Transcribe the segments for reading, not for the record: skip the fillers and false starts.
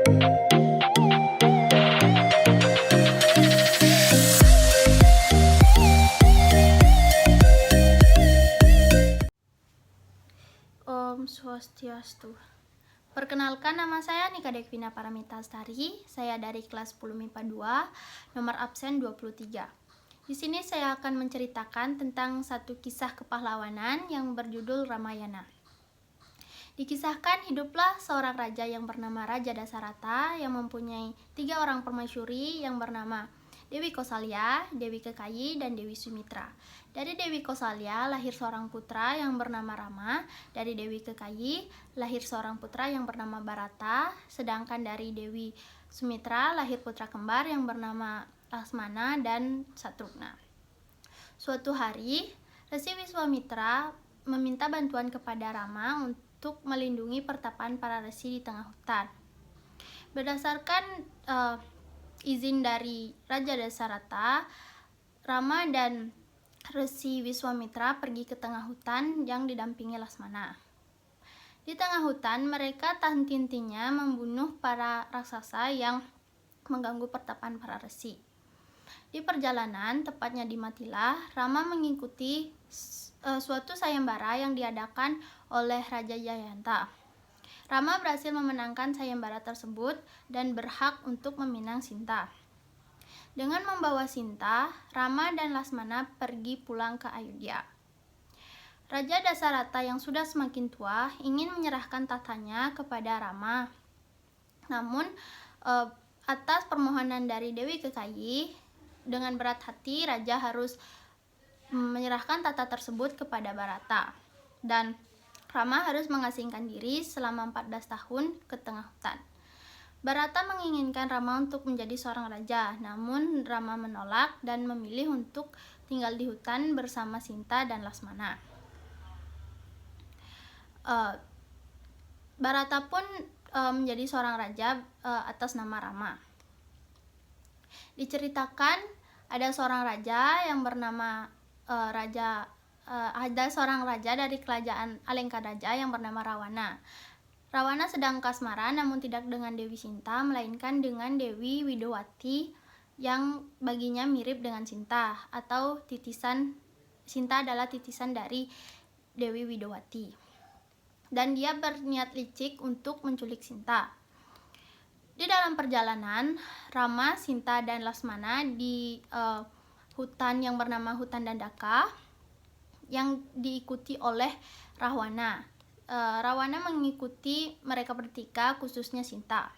Om Swastiastu. Perkenalkan, nama saya Nika Devina Paramita Astari. Saya dari kelas 10 MIPA 2, nomor absen 23. Di sini saya akan menceritakan tentang satu kisah kepahlawanan yang berjudul Ramayana. Dikisahkan hiduplah seorang raja yang bernama Raja Dasarata yang mempunyai 3 orang permaisuri yang bernama Dewi Kosalya, Dewi Kekayi, dan Dewi Sumitra. Dari Dewi Kosalya lahir seorang putra yang bernama Rama, dari Dewi Kekayi lahir seorang putra yang bernama Bharata, sedangkan dari Dewi Sumitra lahir putra kembar yang bernama Laksmana dan Satrugna. Suatu hari, Resi Wiswamitra meminta bantuan kepada Rama untuk melindungi pertapaan para resi di tengah hutan. Berdasarkan izin dari Raja Dasarata, Rama dan Resi Wiswamitra pergi ke tengah hutan yang didampingi Laksmana. Di tengah hutan, mereka tak henti-hentinya membunuh para raksasa yang mengganggu pertapaan para resi. Di perjalanan, tepatnya di Matilah, Rama mengikuti suatu sayembara yang diadakan oleh Raja Jayanta. Rama berhasil memenangkan sayembara tersebut dan berhak untuk meminang Sinta. Dengan membawa Sinta, Rama dan Laksmana pergi pulang ke Ayodhya. Raja Dasarata yang sudah semakin tua ingin menyerahkan tahtanya kepada Rama. Namun, atas permohonan dari Dewi Kekayi, dengan berat hati Raja harus menyerahkan tahta tersebut kepada Bharata. Dan Rama harus mengasingkan diri selama 14 tahun ke tengah hutan. Bharata menginginkan Rama untuk menjadi seorang raja, namun Rama menolak dan memilih untuk tinggal di hutan bersama Sinta dan Laksmana. Bharata pun menjadi seorang raja atas nama Rama. Diceritakan ada seorang raja yang bernama ada seorang raja dari kerajaan Alengkaraja yang bernama Rawana. Rawana sedang kasmaran namun tidak dengan Dewi Sinta, melainkan dengan Dewi Widowati yang baginya mirip dengan Sinta, atau Sinta adalah titisan dari Dewi Widowati. Dan dia berniat licik untuk menculik Sinta. Di dalam perjalanan, Rama, Sinta, dan Laksmana di hutan yang bernama Hutan Dandaka yang diikuti oleh Rahwana. Rahwana mengikuti mereka bertiga, khususnya Sinta.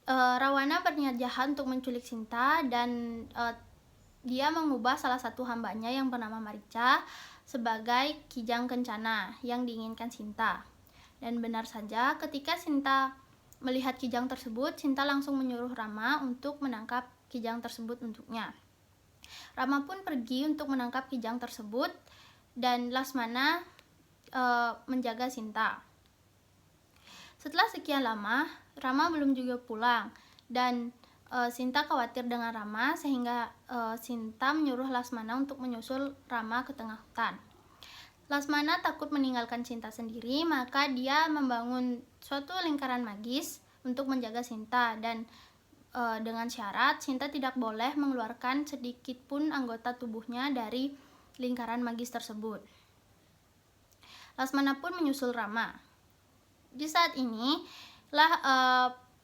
Rahwana berniat jahat untuk menculik Sinta dan dia mengubah salah satu hambanya yang bernama Marica sebagai Kijang Kencana yang diinginkan Sinta. Dan benar saja, ketika Sinta melihat kijang tersebut, Sinta langsung menyuruh Rama untuk menangkap kijang tersebut untuknya. Rama pun pergi untuk menangkap kijang tersebut dan Laksmana menjaga Sinta. Setelah sekian lama, Rama belum juga pulang dan Sinta khawatir dengan Rama sehingga Sinta menyuruh Laksmana untuk menyusul Rama ke tengah hutan. Laksmana takut meninggalkan Sinta sendiri, maka dia membangun suatu lingkaran magis untuk menjaga Sinta dan dengan syarat Sinta tidak boleh mengeluarkan sedikit pun anggota tubuhnya dari lingkaran magis tersebut. Laksmana pun menyusul Rama. Di saat ini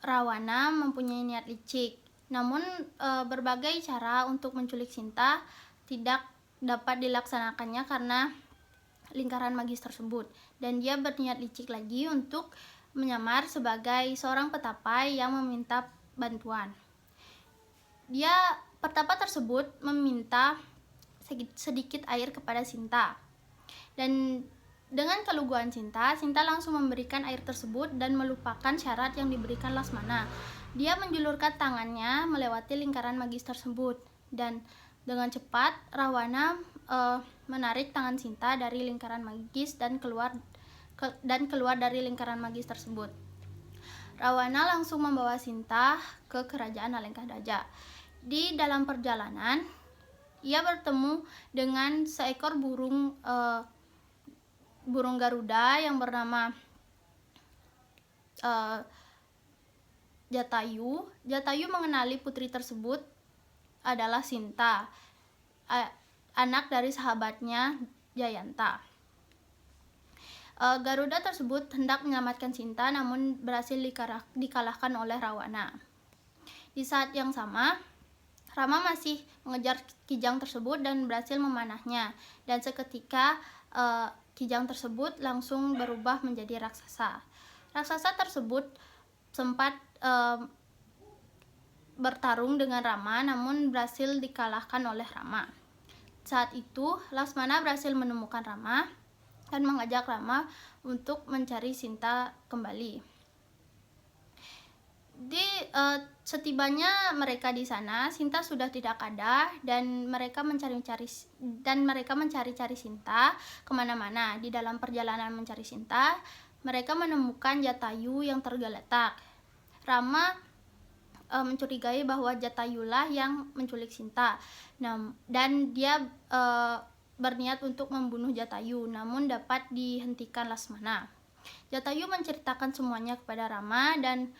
Rawana mempunyai niat licik, namun berbagai cara untuk menculik Sinta tidak dapat dilaksanakannya karena lingkaran magis tersebut, dan dia berniat licik lagi untuk menyamar sebagai seorang petapa yang meminta bantuan. Petapa tersebut meminta sedikit air kepada Sinta, dan dengan keluguan Sinta langsung memberikan air tersebut dan melupakan syarat yang diberikan Laksmana. Dia menjulurkan tangannya melewati lingkaran magis tersebut, dan dengan cepat Rahwana menarik tangan Sinta dari lingkaran magis dan keluar dari lingkaran magis tersebut. Rahwana langsung membawa Sinta ke kerajaan Alengkaraja. Di dalam perjalanan, ia bertemu dengan seekor burung Garuda yang bernama uh, Jatayu. Jatayu mengenali putri tersebut adalah Sinta, anak dari sahabatnya Jayanta. Garuda tersebut hendak menyelamatkan Sinta, namun berhasil dikalahkan oleh Rawana. Di saat yang sama, Rama masih mengejar kijang tersebut dan berhasil memanahnya. Dan seketika kijang tersebut langsung berubah menjadi raksasa. Raksasa tersebut sempat bertarung dengan Rama, namun berhasil dikalahkan oleh Rama. Saat itu, Laksmana berhasil menemukan Rama dan mengajak Rama untuk mencari Sinta kembali. Setibanya mereka di sana, Sinta sudah tidak ada dan mereka mencari-cari Sinta kemana-mana. Di dalam perjalanan mencari Sinta, mereka menemukan Jatayu yang tergeletak. Rama mencurigai bahwa Jatayulah yang menculik Sinta. Dan dia berniat untuk membunuh Jatayu, namun dapat dihentikan Laksmana. Jatayu menceritakan semuanya kepada Rama dan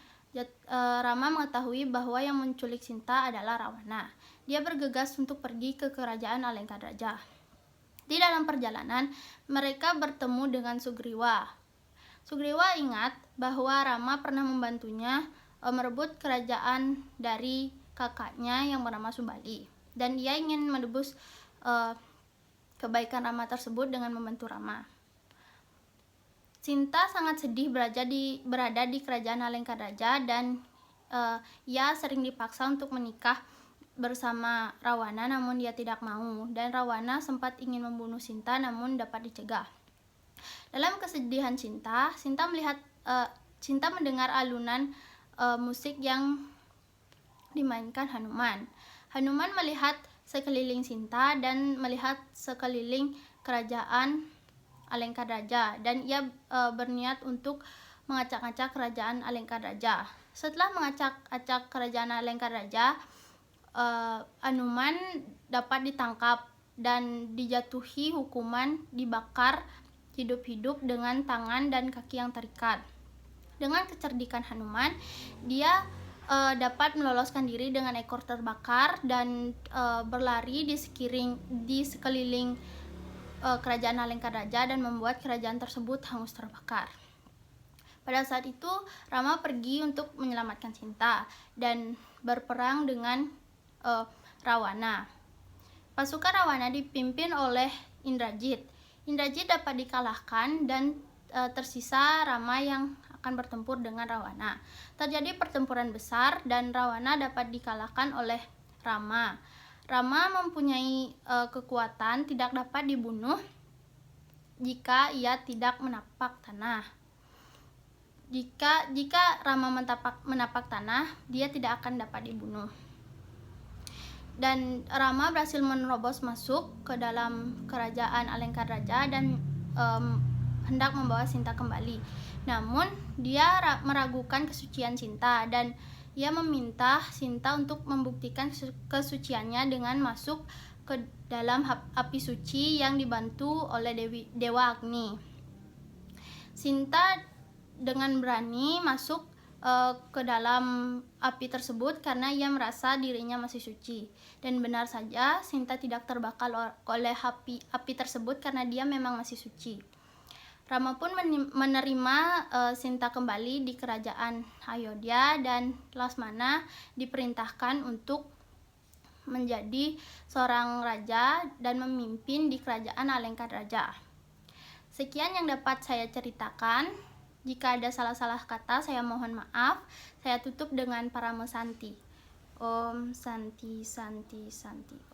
Rama mengetahui bahwa yang menculik Sinta adalah Rawana. Dia bergegas untuk pergi ke kerajaan Alengkadraja. Di dalam perjalanan, mereka bertemu dengan Sugriwa. Sugriwa ingat bahwa Rama pernah membantunya merebut kerajaan dari kakaknya yang bernama Subali, dan dia ingin menebus kebaikan Rama tersebut dengan membantu Rama. Sinta sangat sedih berada di kerajaan Alengkadraja dan ia sering dipaksa untuk menikah bersama Rawana, namun dia tidak mau, dan Rawana sempat ingin membunuh Sinta namun dapat dicegah. Dalam kesedihan Sinta mendengar alunan musik yang dimainkan Hanuman. Hanuman melihat sekeliling Sinta dan melihat sekeliling kerajaan Alengkadraja, dan ia berniat untuk mengacak-acak kerajaan Alengkadraja. Setelah mengacak-acak kerajaan Alengkadraja, Hanuman dapat ditangkap dan dijatuhi hukuman dibakar hidup-hidup dengan tangan dan kaki yang terikat. Dengan kecerdikan Hanuman, dia dapat meloloskan diri dengan ekor terbakar dan berlari di sekeliling kerajaan Alengkadraja dan membuat kerajaan tersebut hangus terbakar. Pada saat itu, Rama pergi untuk menyelamatkan Sinta dan berperang dengan Rawana. Pasukan Rawana dipimpin oleh Indrajit. Indrajit dapat dikalahkan dan tersisa Rama yang akan bertempur dengan Rawana. Terjadi pertempuran besar dan Rawana dapat dikalahkan oleh Rama. Rama mempunyai kekuatan tidak dapat dibunuh jika ia tidak menapak tanah. Jika Rama menapak tanah, dia tidak akan dapat dibunuh. Dan Rama berhasil menerobos masuk ke dalam kerajaan Alengkadraja dan hendak membawa Sinta kembali. Namun dia meragukan kesucian Sinta dan ia meminta Sinta untuk membuktikan kesuciannya dengan masuk ke dalam api suci yang dibantu oleh Dewa Agni. Sinta dengan berani masuk ke dalam api tersebut karena ia merasa dirinya masih suci. Dan benar saja, Sinta tidak terbakar oleh api tersebut karena dia memang masih suci. Rama pun menerima Sinta kembali di kerajaan Ayodhya dan Laksmana diperintahkan untuk menjadi seorang raja dan memimpin di kerajaan Alengkadraja. Sekian yang dapat saya ceritakan. Jika ada salah-salah kata, saya mohon maaf. Saya tutup dengan Parama Santi. Om Santi Santi Santi.